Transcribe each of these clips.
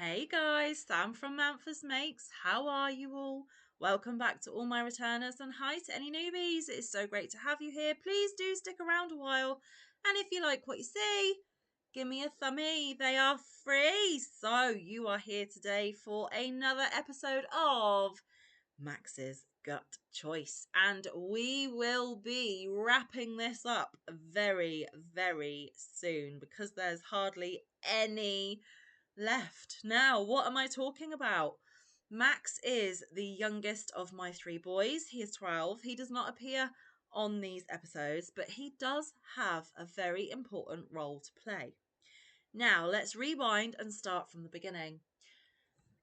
Hey guys, Sam from Manfa's Makes. How are you all? Welcome back to all my returners and hi to any newbies. It's so great to have you here. Please do stick around a while. And if you like what you see, give me a thumbie. They are free. So you are here today for another episode of Max's Gut Choice. And we will be wrapping this up very, very soon because there's hardly any left. Now, what am I talking about? Max is the youngest of my three boys. He is 12. He does not appear on these episodes, but he does have a very important role to play. Now, let's rewind and start from the beginning.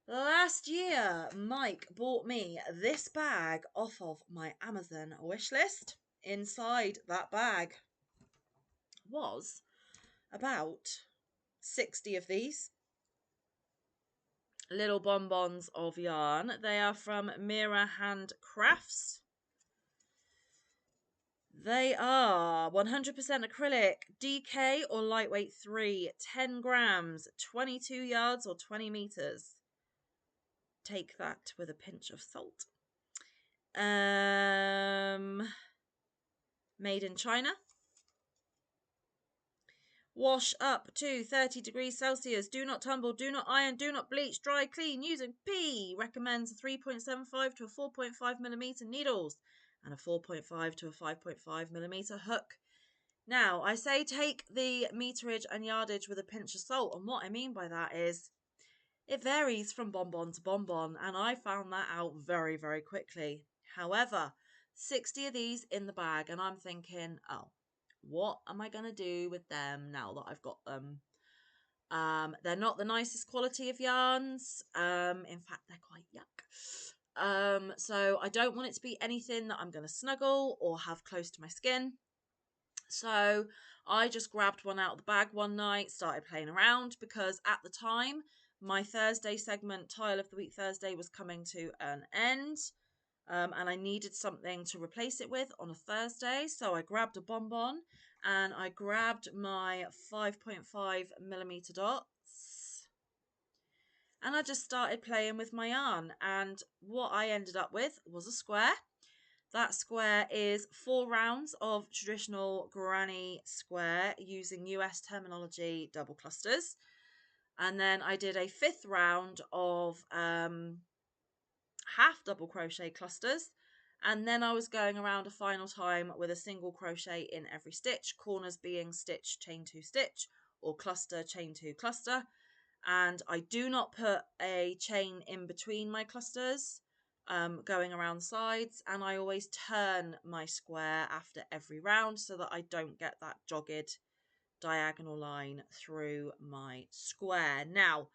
Last year, Mike bought me this bag off of my Amazon wish list. Inside that bag was about 60 of these little bonbons of yarn. They are from Mira Handcrafts. They are 100% acrylic, DK or lightweight 3, 10 grams, 22 yards or 20 meters. Take that with a pinch of salt. Made in China. Wash up to 30 degrees Celsius. Do not tumble, do not iron, do not bleach. Dry clean using P. Recommends 3.75 to a 4.5 millimeter needles and a 4.5 to a 5.5 millimeter hook. Now, I say take the meterage and yardage with a pinch of salt. And what I mean by that is it varies from bonbon to bonbon. And I found that out very, very quickly. However, 60 of these in the bag. And I'm thinking, oh, what am I going to do with them now that I've got them? They're not the nicest quality of yarns. In fact, they're quite yuck. So I don't want it to be anything that I'm going to snuggle or have close to my skin. So I just grabbed one out of the bag one night, started playing around because at the time, my Thursday segment, Tile of the Week Thursday, was coming to an end. And I needed something to replace it with on a Thursday. So I grabbed a bonbon and I grabbed my 5.5 millimeter dots. And I just started playing with my yarn. And what I ended up with was a square. That square is 4 rounds of traditional granny square using US terminology double clusters. And then I did a 5th round of half double crochet clusters, and then I was going around a final time with a single crochet in every stitch, corners being stitch chain 2 stitch or cluster chain 2 cluster. And I do not put a chain in between my clusters going around the sides, and I always turn my square after every round so that I don't get that jogged diagonal line through my square. Now,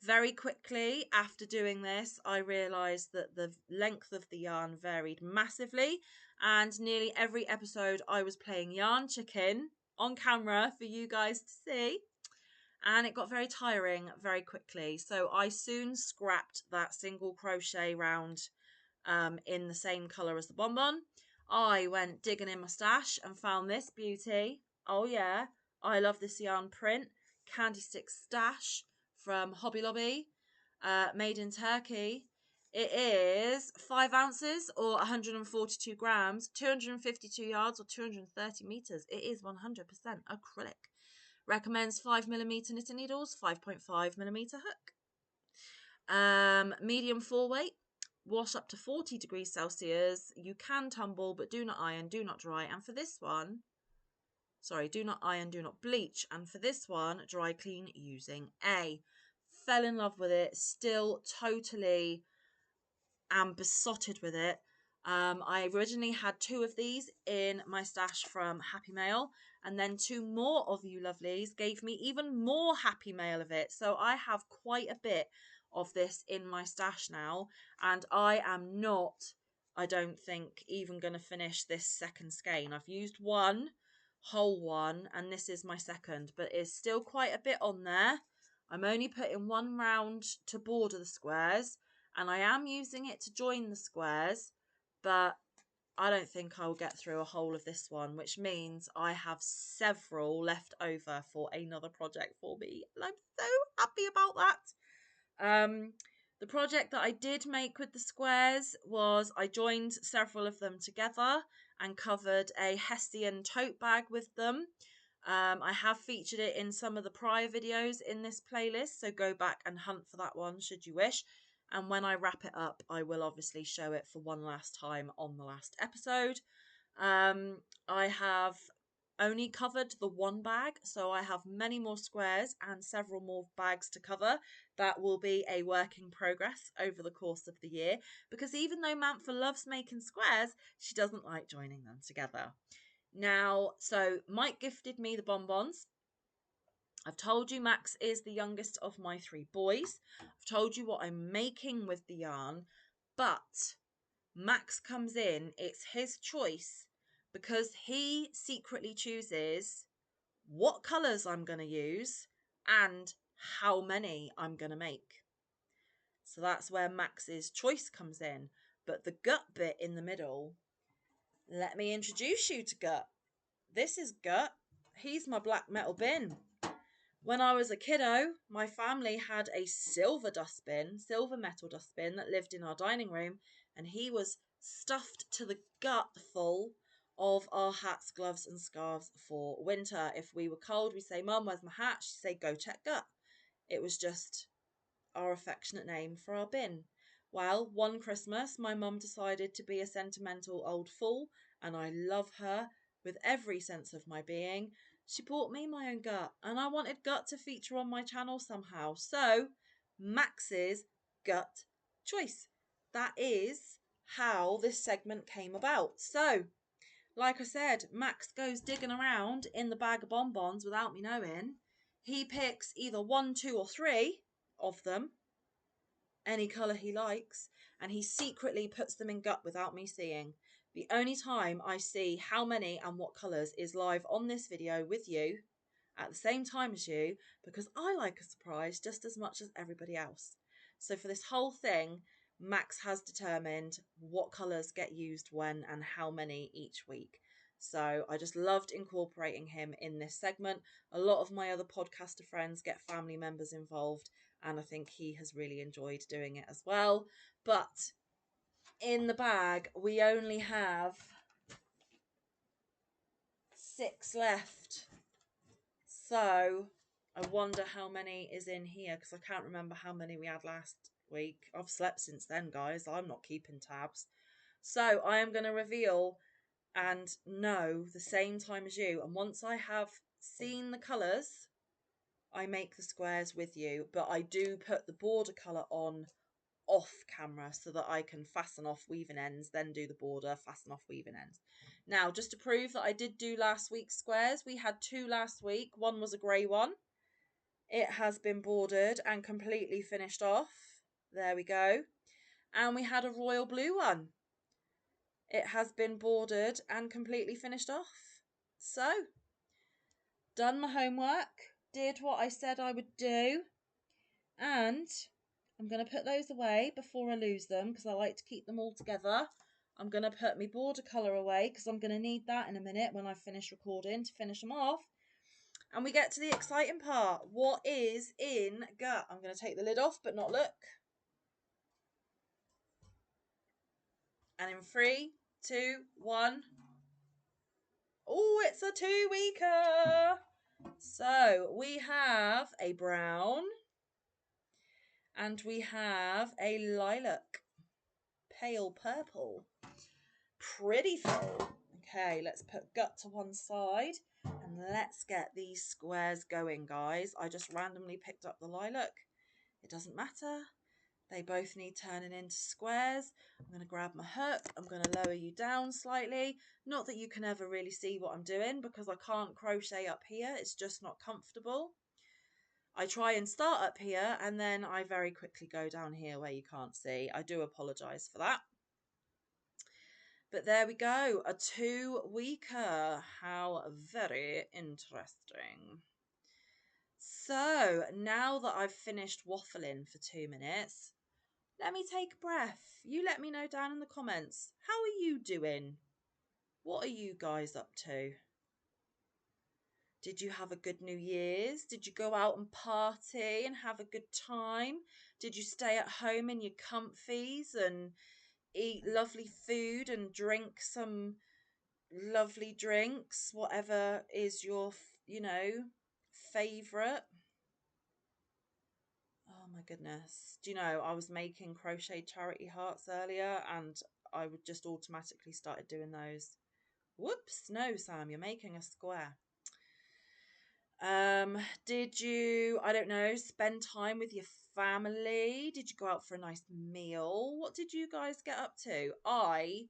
very quickly after doing this, I realised that the length of the yarn varied massively, and nearly every episode I was playing yarn chicken on camera for you guys to see, and it got very tiring very quickly. So I soon scrapped that single crochet round in the same colour as the bonbon. I went digging in my stash and found this beauty. Oh yeah, I love this yarn print. Candy Stick Stash from Hobby Lobby, made in Turkey. It is 5 ounces or 142 grams, 252 yards or 230 meters. It is 100% acrylic. Recommends 5 millimeter knitting needles, 5.5 millimeter hook. Medium 4 weight. Wash up to 40 degrees Celsius. You can tumble, but do not iron, do not dry. And for this one, do not iron, do not bleach. And for this one, dry clean using A. Fell in love with it, still totally am besotted with it. I originally had 2 of these in my stash from Happy Mail, and then 2 more of you lovelies gave me even more Happy Mail of it. So I have quite a bit of this in my stash now, and I am not, I don't think, even going to finish this second skein. I've used one whole one, and this is my second, but it's still quite a bit on there. I'm only putting 1 round to border the squares, and I am using it to join the squares, but I don't think I'll get through a whole of this one, which means I have several left over for another project for me, and I'm so happy about that. The project that I did make with the squares was I joined several of them together and covered a Hessian tote bag with them. I have featured it in some of the prior videos in this playlist, so go back and hunt for that one should you wish. And when I wrap it up, I will obviously show it for one last time on the last episode. I have only covered the one bag, so I have many more squares and several more bags to cover. That will be a work in progress over the course of the year, because even though Manfa loves making squares, she doesn't like joining them together. Now, so Mike gifted me the bonbons. I've told you Max is the youngest of my three boys. I've told you what I'm making with the yarn, but Max comes in, it's his choice, because he secretly chooses what colours I'm going to use and how many I'm going to make. So that's where Max's choice comes in. But the Gutt bit in the middle, let me introduce you to Gutt. This is Gutt. He's my black metal bin. When I was a kiddo, my family had a silver metal dustbin that lived in our dining room, and he was stuffed to the gut full of our hats, gloves and scarves for winter. If we were cold, we'd say, "Mum, where's my hat?" She'd say, "Go check Gutt." It was just our affectionate name for our bin. Well, one Christmas, my mum decided to be a sentimental old fool, and I love her with every sense of my being. She bought me my own Gutt, and I wanted Gutt to feature on my channel somehow. So, Max's Gutt choice. That is how this segment came about. So, like I said, Max goes digging around in the bag of bonbons without me knowing. He picks either 1, 2 or 3 of them, any colour he likes, and he secretly puts them in Gutt without me seeing. The only time I see how many and what colours is live on this video with you at the same time as you, because I like a surprise just as much as everybody else. So for this whole thing, Max has determined what colours get used when and how many each week. So I just loved incorporating him in this segment. A lot of my other podcaster friends get family members involved, and I think he has really enjoyed doing it as well. But in the bag, we only have 6 left. So I wonder how many is in here, because I can't remember how many we had last week. I've slept since then, guys. I'm not keeping tabs. So I am going to reveal and know the same time as you. And once I have seen the colours, I make the squares with you. But I do put the border colour on off camera so that I can fasten off weaving ends, then do the border, fasten off weaving ends. Now, just to prove that I did do last week's squares, we had 2 last week. One was a grey one. It has been bordered and completely finished off. There we go. And we had a royal blue one. It has been bordered and completely finished off. So, done my homework, did what I said I would do, and I'm going to put those away before I lose them, because I like to keep them all together. I'm going to put my border colour away, because I'm going to need that in a minute when I finish recording to finish them off. And we get to the exciting part. What is in Gutt? I'm going to take the lid off, but not look. And in 3, 2, 1. Oh, it's a 2-weeker. So we have a brown and we have a lilac, pale purple. Pretty full. Okay, let's put Gutt to one side and let's get these squares going, guys. I just randomly picked up the lilac. It doesn't matter. They both need turning into squares. I'm going to grab my hook. I'm going to lower you down slightly. Not that you can ever really see what I'm doing, because I can't crochet up here. It's just not comfortable. I try and start up here and then I very quickly go down here where you can't see. I do apologise for that. But there we go, a 2-weeker. How very interesting. So now that I've finished waffling for 2 minutes, let me take a breath. You let me know down in the comments. How are you doing? What are you guys up to? Did you have a good New Year's? Did you go out and party and have a good time? Did you stay at home in your comfies and eat lovely food and drink some lovely drinks, whatever is your, favorite? Oh my goodness. Do you know, I was making crochet charity hearts earlier and I would just automatically started doing those. Whoops, no, Sam, you're making a square. Did you, I don't know, spend time with your family? Did you go out for a nice meal? What did you guys get up to? I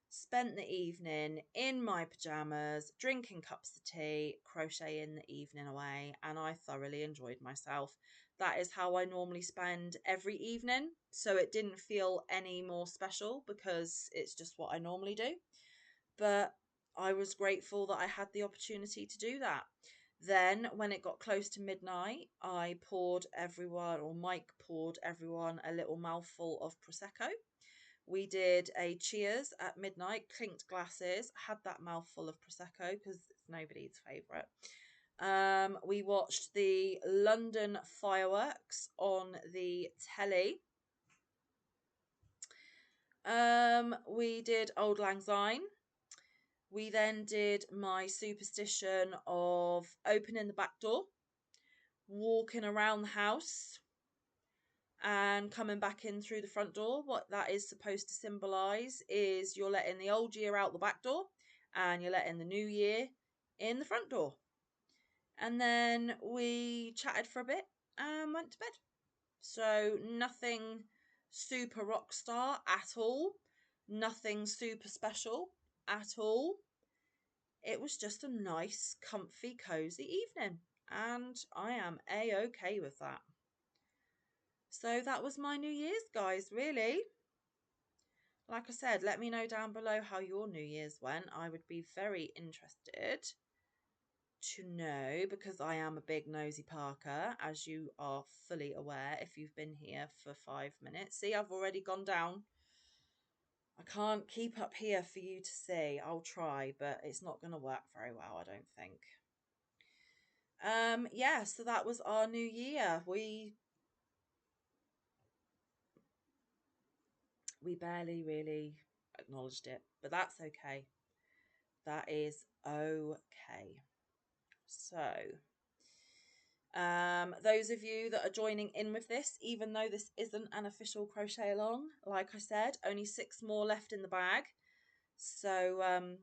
spent the evening in my pajamas, drinking cups of tea, crocheting the evening away, and I thoroughly enjoyed myself. That is how I normally spend every evening, so it didn't feel any more special because it's just what I normally do. But I was grateful that I had the opportunity to do that. Then, when it got close to midnight, I poured everyone, or Mike poured everyone, a little mouthful of Prosecco. We did a cheers at midnight, clinked glasses, had that mouthful of Prosecco because it's nobody's favourite. We watched the London fireworks on the telly. We did Old Lang Syne. We then did my superstition of opening the back door, walking around the house, and coming back in through the front door. What that is supposed to symbolise is you're letting the old year out the back door and you're letting the new year in the front door. And then we chatted for a bit and went to bed. So nothing super rock star at all. Nothing super special at all. It was just a nice, comfy, cozy evening. And I am A-okay with that. So that was my New Year's, guys, really. Like I said, let me know down below how your New Year's went. I would be very interested to know because I am a big nosy Parker, as you are fully aware if you've been here for 5 minutes. See, I've already gone down. I can't keep up here for you to see. I'll try, but it's not going to work very well, I don't think. Yeah, so that was our new year. We barely really acknowledged it, but that's okay. That is okay. So, those of you that are joining in with this, even though this isn't an official crochet along, like I said, only 6 more left in the bag. So,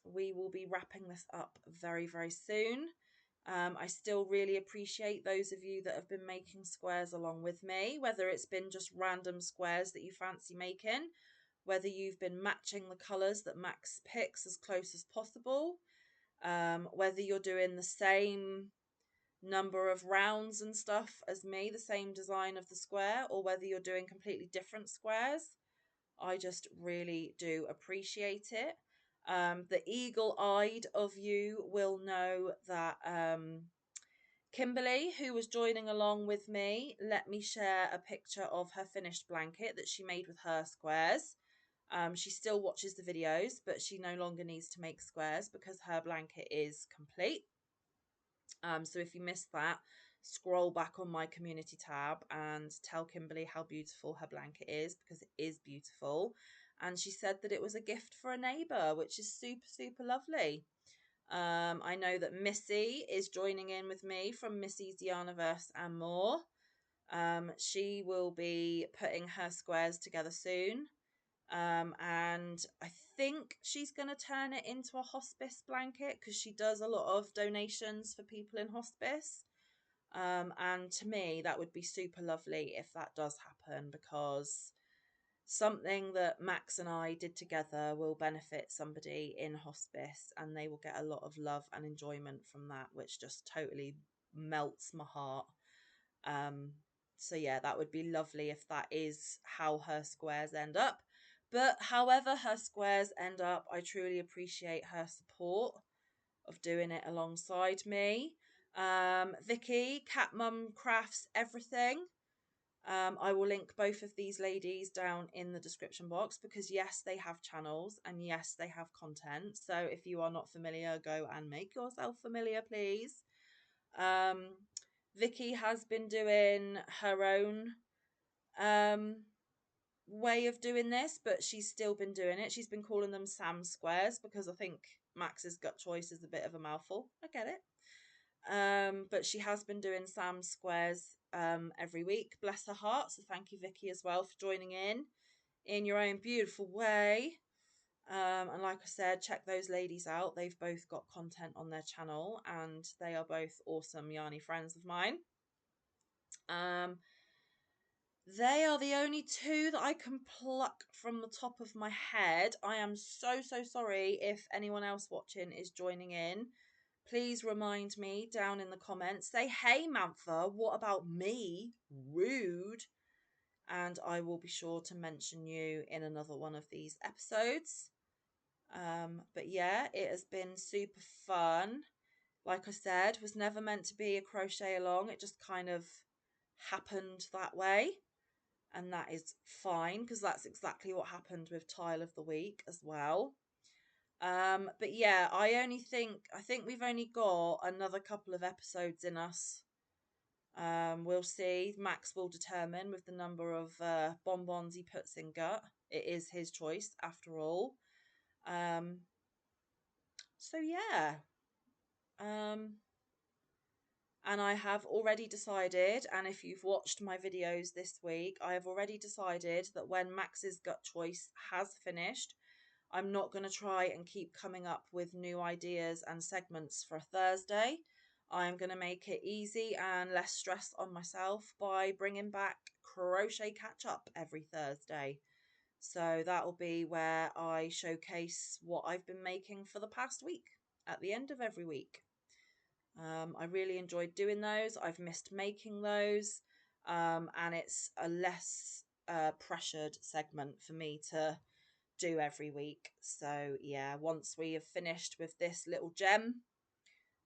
we will be wrapping this up very, very soon. I still really appreciate those of you that have been making squares along with me, whether it's been just random squares that you fancy making, whether you've been matching the colours that Max picks as close as possible, whether you're doing the same number of rounds and stuff as me, the same design of the square, or whether you're doing completely different squares. I just really do appreciate it. The eagle-eyed of you will know that Kimberly, who was joining along with me, let me share a picture of her finished blanket that she made with her squares. She still watches the videos, but she no longer needs to make squares because her blanket is complete. So if you missed that, scroll back on my community tab and tell Kimberly how beautiful her blanket is, because it is beautiful. And she said that it was a gift for a neighbour, which is super, super lovely. I know that Missy is joining in with me from Missy's Yarniverse and more. She will be putting her squares together soon. And I think she's going to turn it into a hospice blanket because she does a lot of donations for people in hospice. And to me, that would be super lovely if that does happen, because something that Max and I did together will benefit somebody in hospice and they will get a lot of love and enjoyment from that, which just totally melts my heart. So yeah, that would be lovely if that is how her squares end up. But however her squares end up, I truly appreciate her support of doing it alongside me. Vicky, Cat Mum Crafts Everything. I will link both of these ladies down in the description box because yes, they have channels and yes, they have content. So if you are not familiar, go and make yourself familiar, please. Vicky has been doing her own way of doing this, but she's still been doing it. She's been calling them Sam Squares because I think Max's gut choice is a bit of a mouthful. I get it. But she has been doing Sam Squares every week. Bless her heart. So thank you, Vicky, as well, for joining in your own beautiful way. And like I said, check those ladies out. They've both got content on their channel and they are both awesome Yarny friends of mine. They are the only two that I can pluck from the top of my head. I am so sorry if anyone else watching is joining in. Please remind me down in the comments. Say, hey, Manfa, what about me? Rude. And I will be sure to mention you in another one of these episodes. But yeah, it has been super fun. Like I said, was never meant to be a crochet along. It just kind of happened that way. And that is fine because that's exactly what happened with Tile of the Week as well. But yeah, I think we've only got another couple of episodes in us. We'll see. Max will determine with the number of bonbons he puts in Gutt. It is his choice after all. So yeah. And I have already decided, and if you've watched my videos this week, I have already decided that when Max's gut choice has finished, I'm not going to try and keep coming up with new ideas and segments for a Thursday. I'm going to make it easy and less stress on myself by bringing back crochet catch up every Thursday. So that will be where I showcase what I've been making for the past week at the end of every week. I really enjoyed doing those. I've missed making those. And it's a less pressured segment for me to do every week. So yeah, once we have finished with this little gem,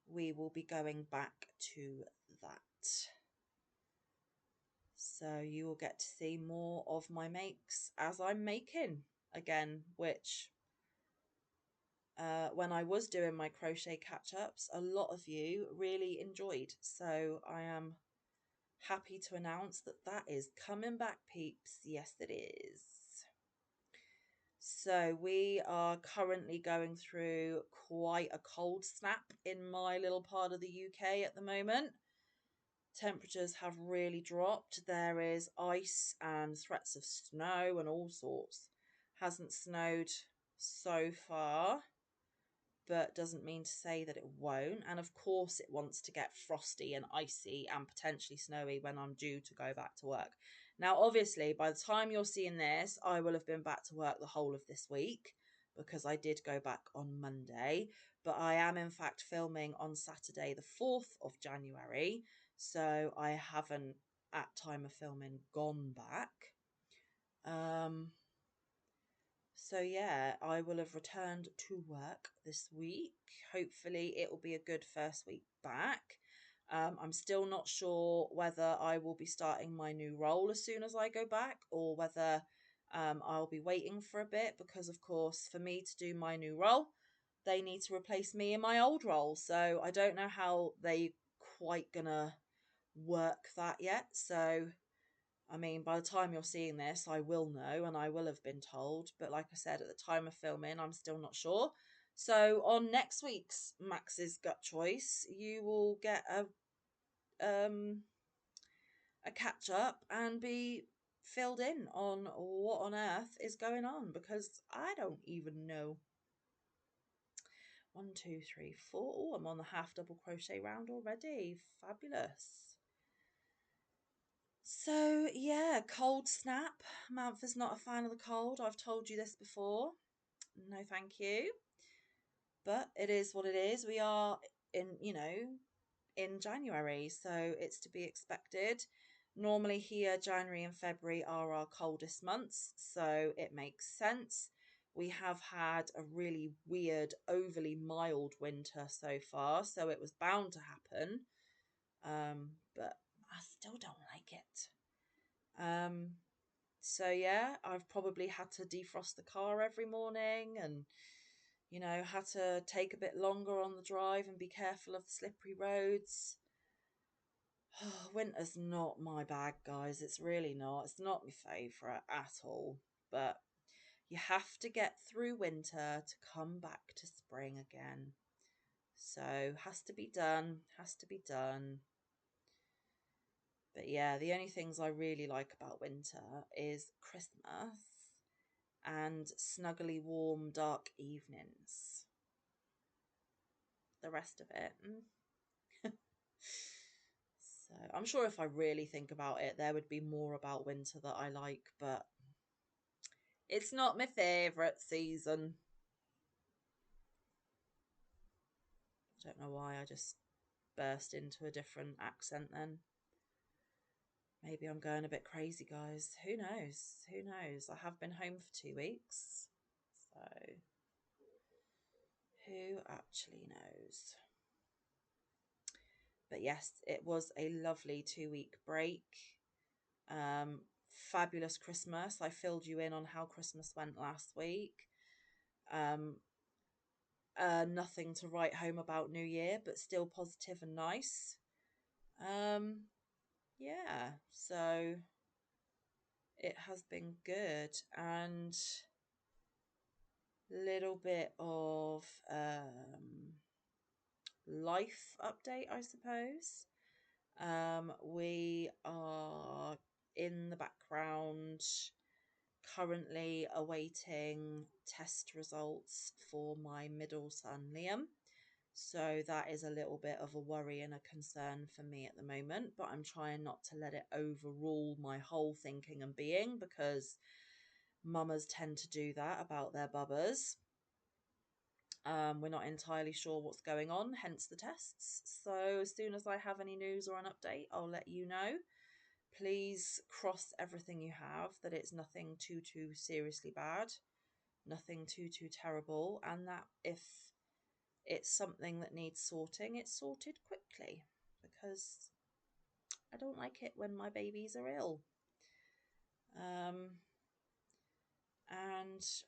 we will be going back to that. So you will get to see more of my makes as I'm making again, which when I was doing my crochet catch-ups, a lot of you really enjoyed. So I am happy to announce that that is coming back, peeps. Yes, it is. So we are currently going through quite a cold snap in my little part of the UK at the moment. Temperatures have really dropped. There is ice and threats of snow and all sorts. Hasn't snowed so far, but doesn't mean to say that it won't. And of course it wants to get frosty and icy and potentially snowy when I'm due to go back to work. Now, obviously, by the time you're seeing this, I will have been back to work the whole of this week because I did go back on Monday. But I am, in fact, filming on Saturday, the 4th of January. So I haven't, at time of filming, gone back. So yeah, I will have returned to work this week. Hopefully it will be a good first week back. I'm still not sure whether I will be starting my new role as soon as I go back or whether I'll be waiting for a bit because, of course, for me to do my new role, they need to replace me in my old role. So I don't know how they quite gonna work that yet. So I mean, by the time you're seeing this, I will know and I will have been told. But like I said, at the time of filming, I'm still not sure. So on next week's Max's Gut Choice, you will get a catch up and be filled in on what on earth is going on because I don't even know. 1, 2, 3, 4. Oh, I'm on the half double crochet round already. Fabulous. So yeah, cold snap. Manfa's not a fan of the cold. I've told you this before. No, thank you. But it is what it is. We are in January, so it's to be expected. Normally here, January and February are our coldest months, so it makes sense. We have had a really weird, overly mild winter so far, so it was bound to happen. But I still don't like it. So yeah, I've probably had to defrost the car every morning and, you know, had to take a bit longer on the drive and be careful of the slippery roads. Winter's not my bag, guys. It's really not. It's not my favourite at all. But you have to get through winter to come back to spring again. So has to be done. Has to be done. But yeah, the only things I really like about winter is Christmas and snuggly, warm, dark evenings. The rest of it. So I'm sure if I really think about it, there would be more about winter that I like, but it's not my favourite season. I don't know why I just burst into a different accent then. Maybe I'm going a bit crazy, guys. Who knows? Who knows? I have been home for 2 weeks. So, who actually knows? But yes, it was a lovely 2 week break. Fabulous Christmas. I filled you in on how Christmas went last week. Nothing to write home about New Year, but still positive and nice. Yeah, so it has been good. And little bit of life update, I suppose. We are in the background currently awaiting test results for my middle son Liam. So that is a little bit of a worry and a concern for me at the moment, but I'm trying not to let it overrule my whole thinking and being, because mamas tend to do that about their bubbers. We're not entirely sure what's going on, hence the tests. So as soon as I have any news or an update, I'll let you know. Please cross everything you have that it's nothing too seriously bad, nothing too terrible, and that if it's something that needs sorting, it's sorted quickly, because I don't like it when my babies are ill. And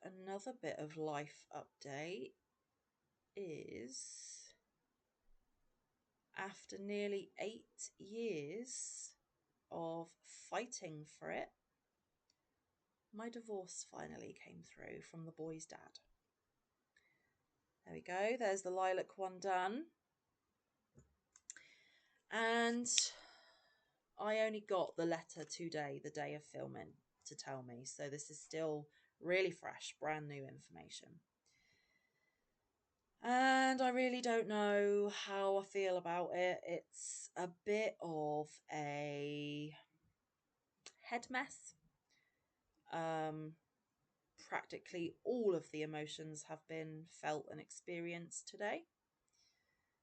another bit of life update is, after nearly 8 years of fighting for it, my divorce finally came through from the boy's dad. There we go. There's the lilac one done. And I only got the letter today, the day of filming, to tell me. So this is still really fresh, brand new information. And I really don't know how I feel about it. It's a bit of a head mess. Practically all of the emotions have been felt and experienced today.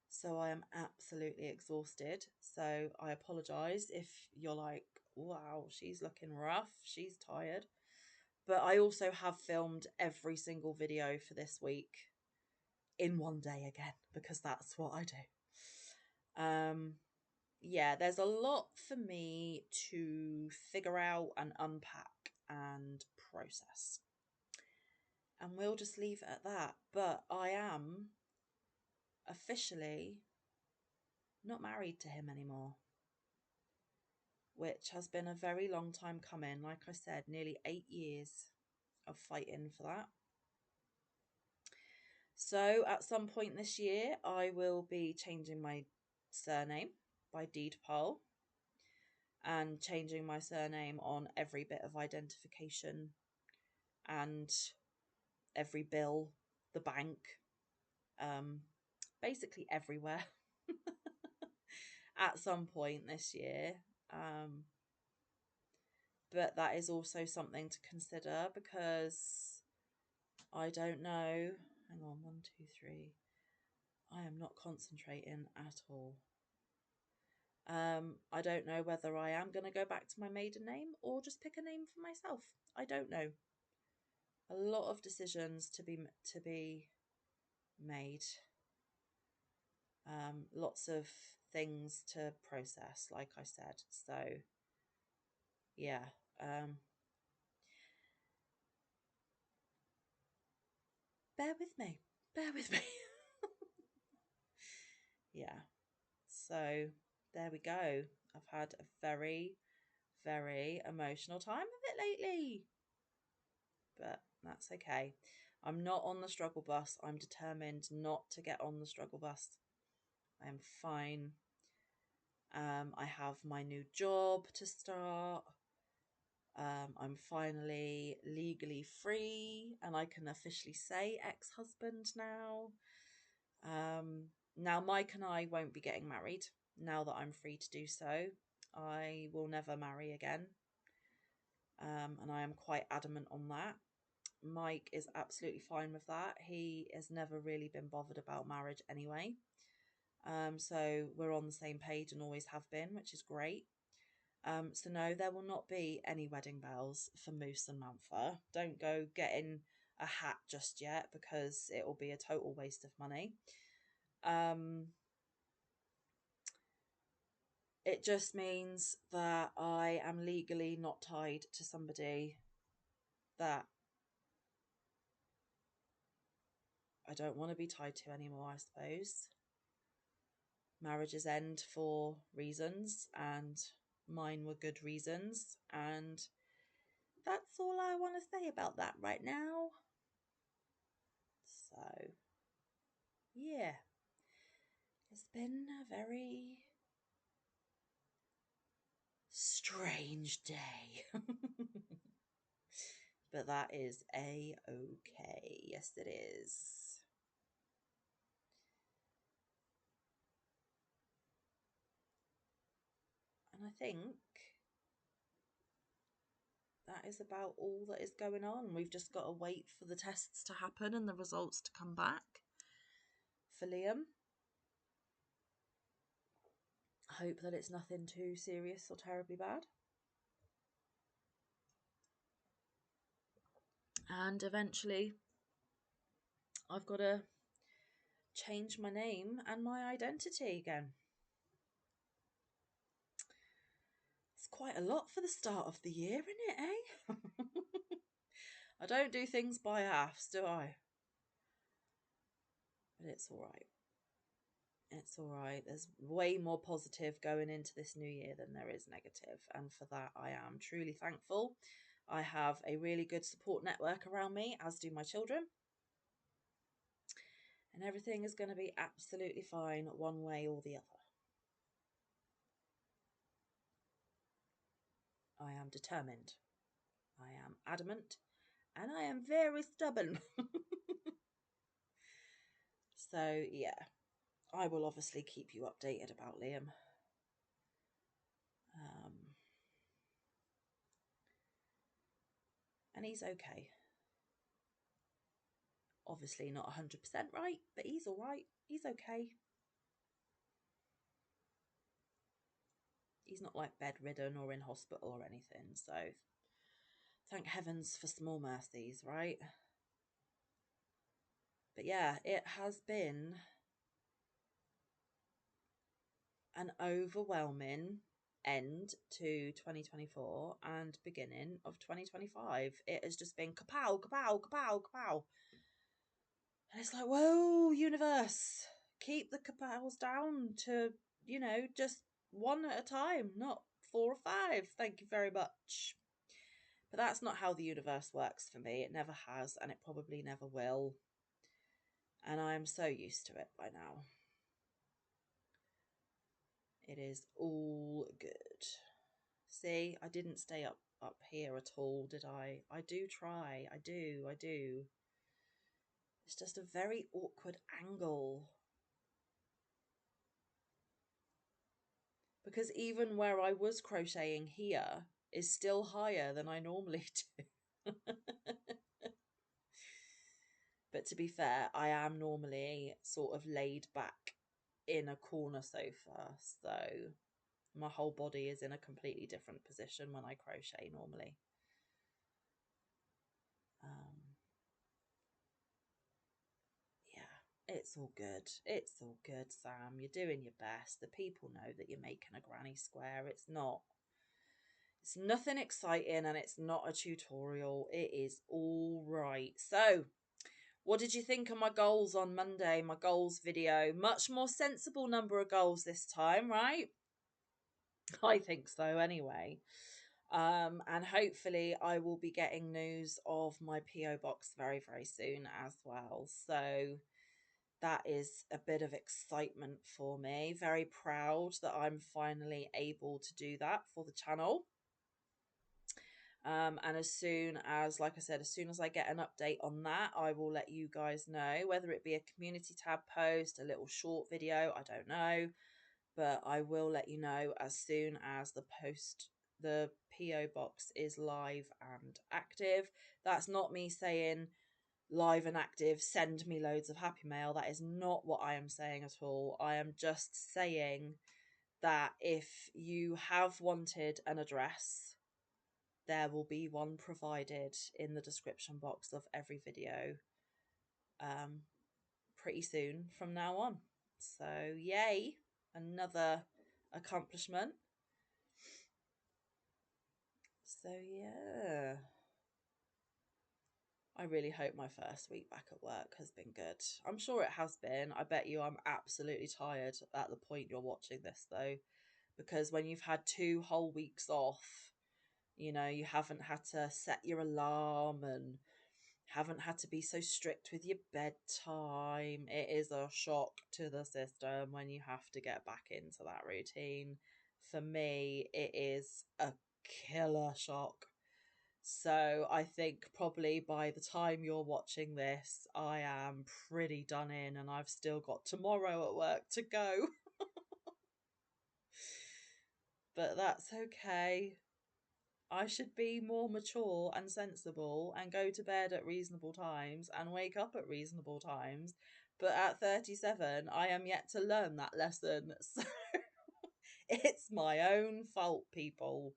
So I am absolutely exhausted. So I apologise if you're like, wow, she's looking rough, she's tired. But I also have filmed every single video for this week in one day again, because that's what I do. Yeah, there's a lot for me to figure out and unpack and process. And we'll just leave it at that. But I am officially not married to him anymore, which has been a very long time coming. Like I said, nearly 8 years of fighting for that. So at some point this year, I will be changing my surname by deed poll and changing my surname on every bit of identification and every bill, the bank, basically everywhere at some point this year. But that is also something to consider, because I don't know. Hang on, 1, 2, 3. I am not concentrating at all. I don't know whether I am going to go back to my maiden name or just pick a name for myself. I don't know. A lot of decisions to be made. Lots of things to process, like I said. So yeah. Bear with me. Bear with me. Yeah. So there we go. I've had a very, very emotional time of it lately. But that's okay. I'm not on the struggle bus. I'm determined not to get on the struggle bus. I am fine. I have my new job to start. I'm finally legally free and I can officially say ex-husband now. Now Mike and I won't be getting married now that I'm free to do so. I will never marry again. And I am quite adamant on that. Mike is absolutely fine with that. He has never really been bothered about marriage anyway. So we're on the same page and always have been, which is great. So no, there will not be any wedding bells for Moose and Manfa. Don't go getting a hat just yet because it will be a total waste of money. It just means that I am legally not tied to somebody that I don't want to be tied to anymore, I suppose. Marriages end for reasons, and mine were good reasons, and that's all I want to say about that right now. So, yeah, it's been a very strange day. But that is a-okay. Yes, it is. And I think that is about all that is going on. We've just got to wait for the tests to happen and the results to come back for Liam. I hope that it's nothing too serious or terribly bad. And eventually I've got to change my name and my identity again. It's quite a lot for the start of the year, isn't it, eh? I don't do things by halves, do I? But it's all right. It's all right. There's way more positive going into this new year than there is negative. And for that, I am truly thankful. I have a really good support network around me, as do my children. And everything is going to be absolutely fine one way or the other. I am determined. I am adamant. And I am very stubborn. So, yeah. I will obviously keep you updated about Liam. And he's okay. Obviously not 100% right, but he's all right. He's okay. He's not like bedridden or in hospital or anything, so thank heavens for small mercies, right? But yeah, it has been an overwhelming end to 2024 and beginning of 2025. It has just been kapow, kapow, kapow, kapow. And it's like, whoa, universe, keep the kapows down to, just one at a time, not 4 or 5. Thank you very much. But that's not how the universe works for me. It never has, and it probably never will. And I am so used to it by now. It is all good. See, I didn't stay up here at all, did I? I do try. I do. It's just a very awkward angle. Because even where I was crocheting here is still higher than I normally do. But to be fair, I am normally sort of laid back in a corner sofa, so my whole body is in a completely different position when I crochet normally. Yeah, it's all good. It's all good, Sam. You're doing your best. The people know that you're making a granny square. It's not It's nothing exciting and it's not a tutorial. It is all right. So, what did you think of my goals on Monday? My goals video. Much more sensible number of goals this time, right? I think so anyway. And hopefully I will be getting news of my PO box very, very soon as well. So that is a bit of excitement for me. Very proud that I'm finally able to do that for the channel. And as soon as, like I said, as soon as I get an update on that, I will let you guys know, whether it be a community tab post, a little short video, I don't know, but I will let you know as soon as the PO box is live and active. That's not me saying live and active, send me loads of happy mail. That is not what I am saying at all. I am just saying that if you have wanted an address, there will be one provided in the description box of every video pretty soon from now on. So yay, another accomplishment. So yeah, I really hope my first week back at work has been good. I'm sure it has been. I bet you I'm absolutely tired at the point you're watching this though, because when you've had 2 whole weeks off, you know, you haven't had to set your alarm and haven't had to be so strict with your bedtime. It is a shock to the system when you have to get back into that routine. For me, it is a killer shock. So I think probably by the time you're watching this, I am pretty done in and I've still got tomorrow at work to go. But that's okay. I should be more mature and sensible and go to bed at reasonable times and wake up at reasonable times. But at 37, I am yet to learn that lesson. So it's my own fault, people.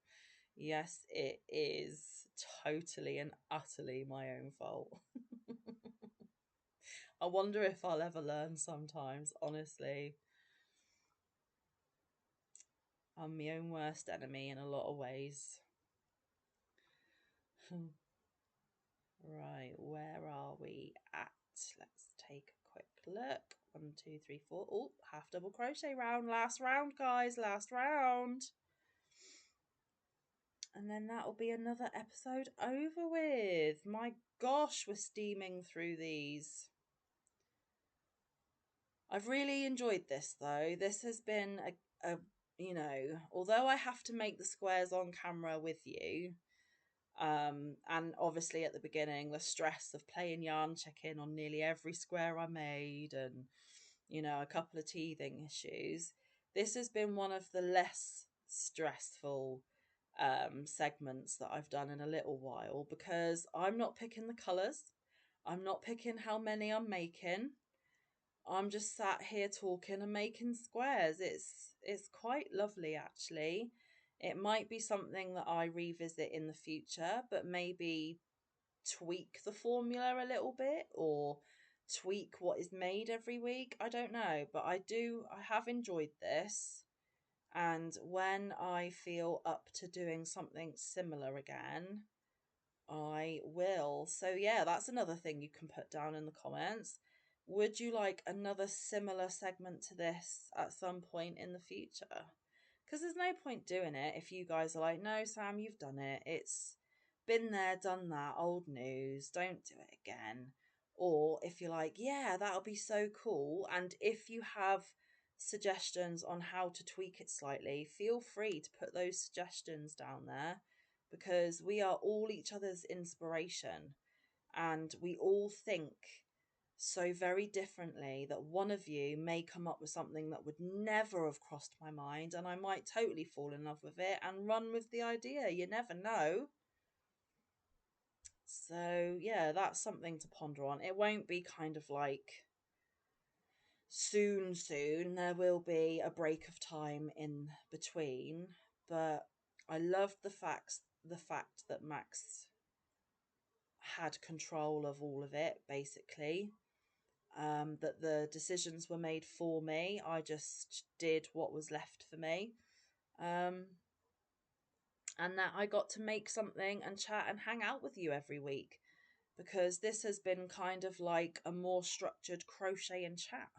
Yes, it is totally and utterly my own fault. I wonder if I'll ever learn sometimes, honestly. I'm my own worst enemy in a lot of ways. Right, where are we at? Let's take a quick look. 1, 2, 3, 4. Oh, half double crochet round. Last round, guys. Last round. And then that'll be another episode over with. My gosh, we're steaming through these. I've really enjoyed this though. This has been a you know, although I have to make the squares on camera with you, and obviously at the beginning the stress of playing yarn check-in on nearly every square I made, and you know, a couple of teething issues, this has been one of the less stressful segments that I've done in a little while, because I'm not picking the colours, I'm not picking how many I'm making, I'm just sat here talking and making squares. It's quite lovely actually. It might be something that I revisit in the future, but maybe tweak the formula a little bit or tweak what is made every week. I don't know, but I have enjoyed this. And when I feel up to doing something similar again, I will. So yeah, that's another thing you can put down in the comments. Would you like another similar segment to this at some point in the future? Because there's no point doing it if you guys are like, no, Sam, you've done it. It's been there, done that, old news. Don't do it again. Or if you're like, yeah, that'll be so cool. And if you have suggestions on how to tweak it slightly, feel free to put those suggestions down there, because we are all each other's inspiration and we all think so very differently that one of you may come up with something that would never have crossed my mind, and I might totally fall in love with it and run with the idea. You never know. So yeah, that's something to ponder on. It won't be kind of like soon. There will be a break of time in between, but I loved the fact that Max had control of all of it, basically. That the decisions were made for me. I just did what was left for me. and that I got to make something and chat and hang out with you every week, because this has been kind of like a more structured crochet and chat.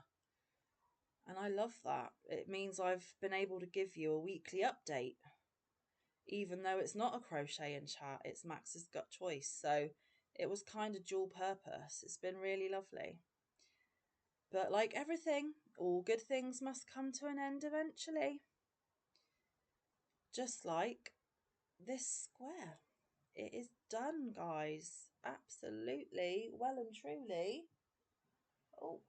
And I love that. It means I've been able to give you a weekly update, even though it's not a crochet and chat, it's Max's Gut Choice. So it was kind of dual purpose. It's been really lovely. But like everything, all good things must come to an end eventually. Just like this square. It is done, guys. Absolutely, well and truly. Oh,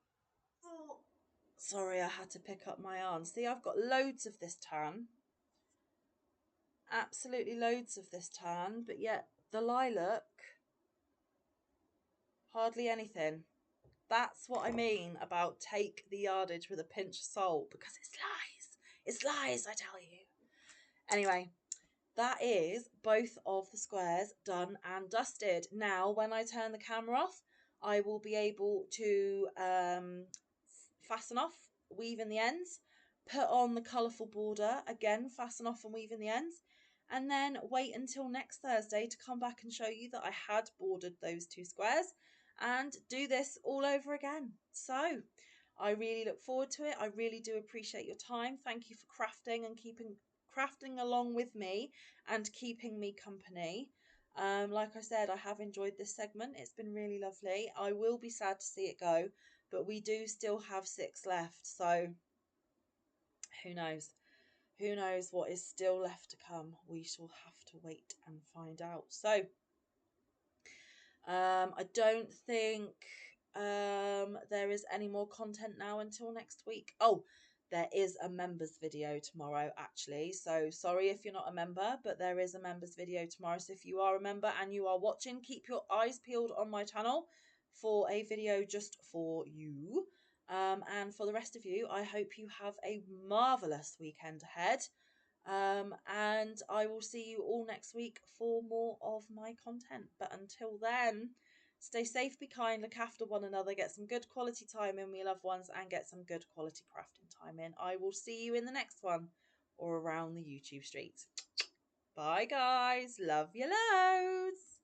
sorry, I had to pick up my arm. See, I've got loads of this tan. Absolutely loads of this tan, but yet the lilac, hardly anything. That's what I mean about take the yardage with a pinch of salt, because it's lies. It's lies, I tell you. Anyway, that is both of the squares done and dusted. Now, when I turn the camera off, I will be able to fasten off, weave in the ends, put on the colourful border, again, fasten off and weave in the ends, and then wait until next Thursday to come back and show you that I had bordered those two squares and do this all over again. So I really look forward to it. I really do appreciate your time. Thank you for crafting and crafting along with me and keeping me company. Like I said, I have enjoyed this segment. It's been really lovely. I will be sad to see it go, but we do still have 6 left. So who knows? Who knows what is still left to come? We shall have to wait and find out. So I don't think there is any more content now until next week. Oh, there is a members video tomorrow, actually. So sorry if you're not a member, but there is a members video tomorrow. So if you are a member and you are watching, keep your eyes peeled on my channel for a video just for you. And for the rest of you, I hope you have a marvellous weekend ahead. And I will see you all next week for more of my content. But until then, stay safe, be kind, look after one another, get some good quality time in with your loved ones, and get some good quality crafting time in. I will see you in the next one or around the YouTube streets. Bye, guys. Love you loads.